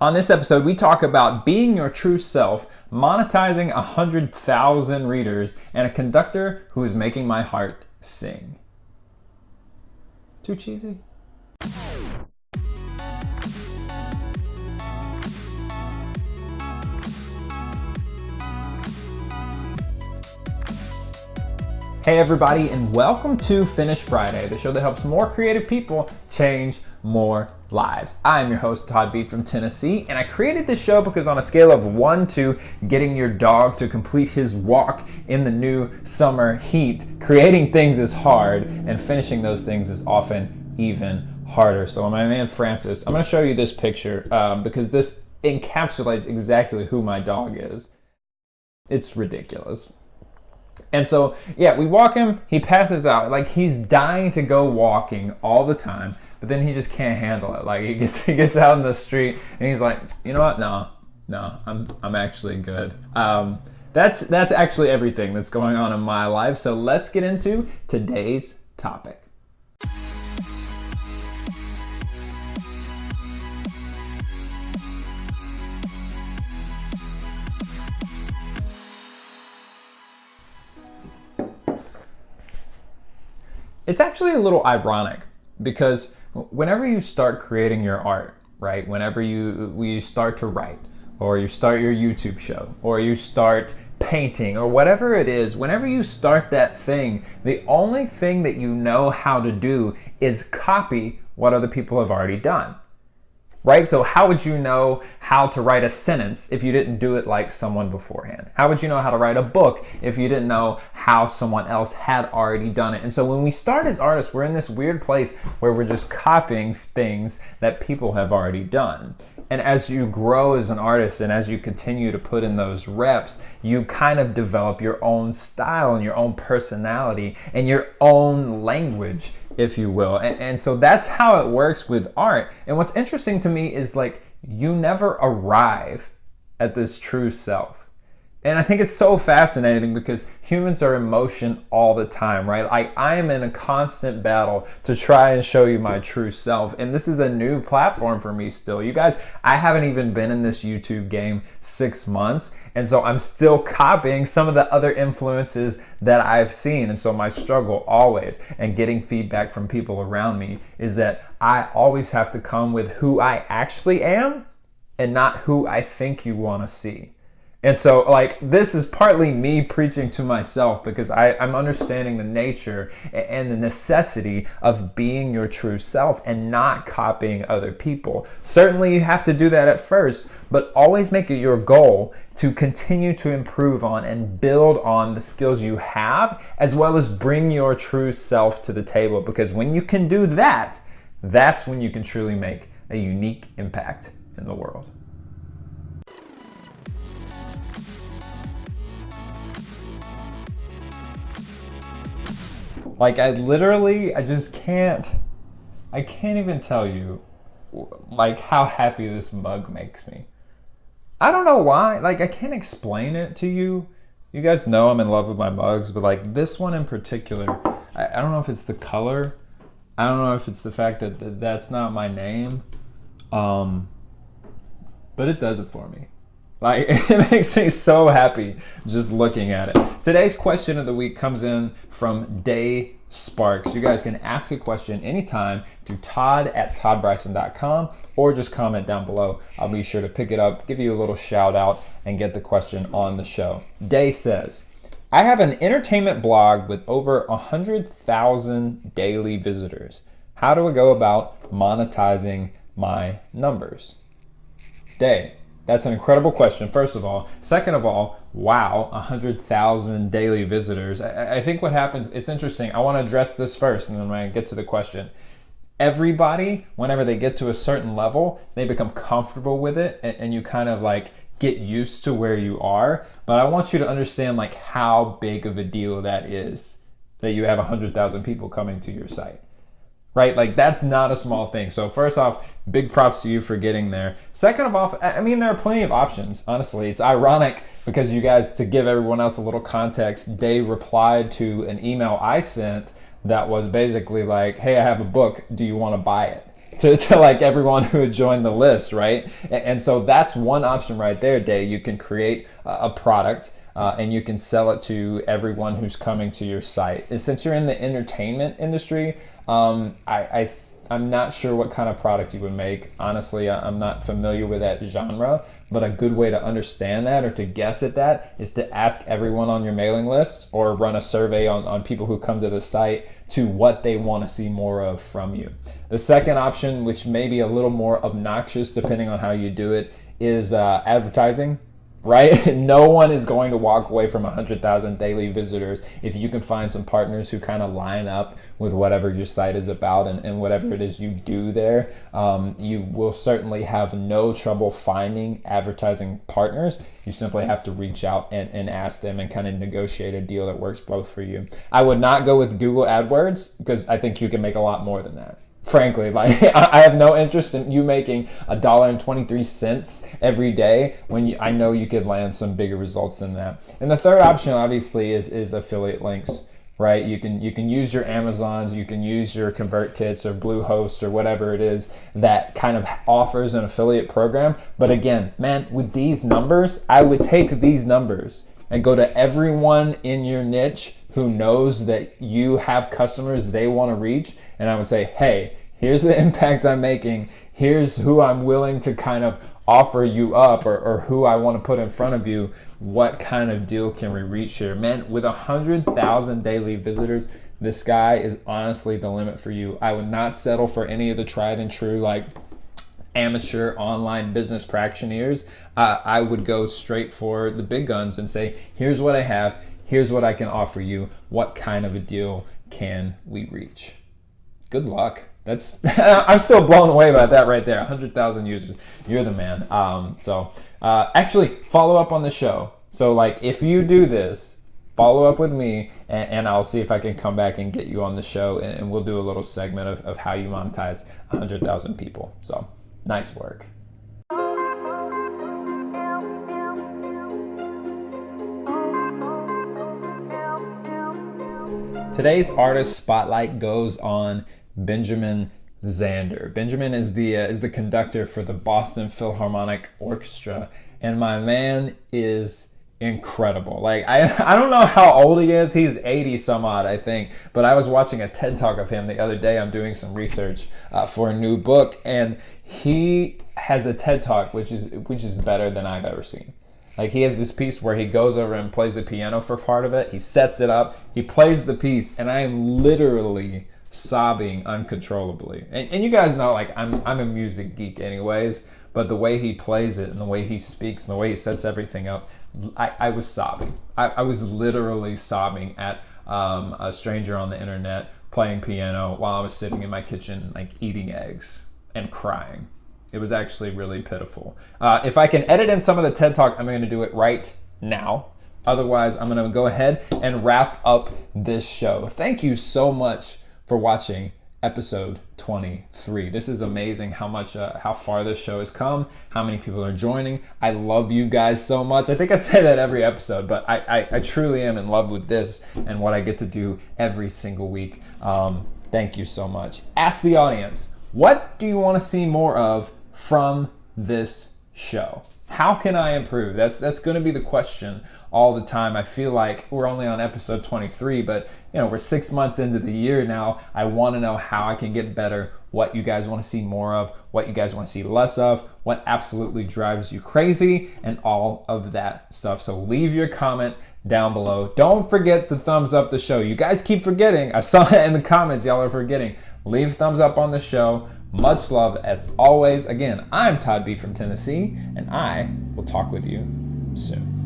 On this episode, we talk about being your true self, monetizing 100,000 readers, and a conductor who is making my heart sing. Too cheesy? Hey everybody, and welcome to Finish Friday, the show that helps more creative people change more lives. I'm your host, Todd B from Tennessee, and I created this show because on a scale of 1 to getting your dog to complete his walk in the new summer heat, creating things is hard, and finishing those things is often even harder. So my man Francis, I'm going to show you this picture because this encapsulates exactly who my dog is. It's ridiculous. And so, yeah, we walk him, he passes out. Like, he's dying to go walking all the time, but then he just can't handle it. Like, he gets out in the street, and he's like, you know what? No, I'm actually good. That's actually everything that's going on in my life. So let's get into today's topic. It's actually a little ironic because whenever you start creating your art, right? Whenever you start to write, or you start your YouTube show, or you start painting, or whatever it is, whenever you start that thing, the only thing that you know how to do is copy what other people have already done. Right? So how would you know how to write a sentence if you didn't do it like someone beforehand? How would you know how to write a book if you didn't know how someone else had already done it? And so when we start as artists, we're in this weird place where we're just copying things that people have already done. And as you grow as an artist and as you continue to put in those reps, you kind of develop your own style and your own personality and your own language, if you will. And so that's how it works with art. And what's interesting to me is, like, you never arrive at this true self. And I think it's so fascinating because humans are in motion all the time, right? I am in a constant battle to try and show you my true self. And this is a new platform for me still. You guys, I haven't even been in this YouTube game 6 months. And so I'm still copying some of the other influences that I've seen. And so my struggle always, and getting feedback from people around me, is that I always have to come with who I actually am and not who I think you want to see. And so, like, this is partly me preaching to myself because I'm understanding the nature and the necessity of being your true self and not copying other people. Certainly you have to do that at first, but always make it your goal to continue to improve on and build on the skills you have, as well as bring your true self to the table. Because when you can do that, that's when you can truly make a unique impact in the world. Like, I can't even tell you, like, how happy this mug makes me. I don't know why, like, I can't explain it to you. You guys know I'm in love with my mugs, but like this one in particular, I don't know if it's the color. I don't know if it's the fact that that's not my name. But it does it for me. Like, it makes me so happy just looking at it. Today's question of the week comes in from Day Sparks. You guys can ask a question anytime to todd@toddbryson.com or just comment down below. I'll be sure to pick it up, give you a little shout out, and get the question on the show. Day says, I have an entertainment blog with over 100,000 daily visitors. How do I go about monetizing my numbers? Day. That's an incredible question, first of all. Second of all, wow, 100,000 daily visitors. I think what happens, it's interesting. I want to address this first, and then when I get to the question. Everybody, whenever they get to a certain level, they become comfortable with it, and you kind of like get used to where you are. But I want you to understand like how big of a deal that is, that you have 100,000 people coming to your site. Right? Like, that's not a small thing. So first off, big props to you for getting there. Second of all, I mean, there are plenty of options. Honestly, it's ironic because you guys, to give everyone else a little context, they replied to an email I sent that was basically like, hey, I have a book. Do you want to buy it? to like everyone who had joined the list, right? And so that's one option right there, Day. You can create a product and you can sell it to everyone who's coming to your site. And since you're in the entertainment industry, I'm not sure what kind of product you would make. Honestly, I'm not familiar with that genre, but a good way to understand that or to guess at that is to ask everyone on your mailing list or run a survey on people who come to the site to what they want to see more of from you. The second option, which may be a little more obnoxious depending on how you do it, is advertising. Right? No one is going to walk away from 100,000 daily visitors if you can find some partners who kind of line up with whatever your site is about and whatever it is you do there. You will certainly have no trouble finding advertising partners. You simply have to reach out and ask them and kind of negotiate a deal that works both for you. I would not go with Google AdWords because I think you can make a lot more than that. Frankly, like I have no interest in you making $1.23 every day when I know you could land some bigger results than that. And the third option, obviously, is affiliate links, right? You can use your Amazons, you can use your ConvertKits or Bluehost or whatever it is that kind of offers an affiliate program. But again, man, with these numbers, I would take these numbers and go to everyone in your niche who knows that you have customers they want to reach, and I would say, hey, here's the impact I'm making, here's who I'm willing to kind of offer you up or who I want to put in front of you, what kind of deal can we reach here? Man, with 100,000 daily visitors, the sky is honestly the limit for you. I would not settle for any of the tried and true like amateur online business practitioners. I would go straight for the big guns and say, here's what I have, here's what I can offer you. What kind of a deal can we reach? Good luck. That's I'm still blown away by that right there. 100,000 users. You're the man. Actually, follow up on the show. So like if you do this, follow up with me and I'll see if I can come back and get you on the show and we'll do a little segment of how you monetize 100,000 people. So nice work. Today's artist spotlight goes on Benjamin Zander. Benjamin is the conductor for the Boston Philharmonic Orchestra, and my man is incredible. Like I don't know how old he is. He's 80 some odd, I think. But I was watching a TED Talk of him the other day. I'm doing some research for a new book, and he has a TED Talk which is better than I've ever seen. Like he has this piece where he goes over and plays the piano for part of it. He sets it up. He plays the piece, and I am literally sobbing uncontrollably. And you guys know, like I'm a music geek anyways, but the way he plays it and the way he speaks and the way he sets everything up, I was sobbing. I was literally sobbing at a stranger on the internet playing piano while I was sitting in my kitchen, like eating eggs and crying. It was actually really pitiful. If I can edit in some of the TED Talk, I'm going to do it right now. Otherwise, I'm going to go ahead and wrap up this show. Thank you so much for watching episode 23. This is amazing how far this show has come, how many people are joining. I love you guys so much. I think I say that every episode, but I truly am in love with this and what I get to do every single week. Thank you so much. Ask the audience, what do you want to see more of from this show? How can I improve? That's going to be the question all the time. I feel like we're only on episode 23, but we're 6 months into the year now. I want to know how I can get better, what you guys want to see more of, what you guys want to see less of, what absolutely drives you crazy, and all of that stuff. So leave your comment down below. Don't forget to thumbs up the show. You guys keep forgetting. I saw it in the comments. Y'all are forgetting. Leave thumbs up on the show. Much love as always. Again, I'm Todd B from Tennessee, and I will talk with you soon.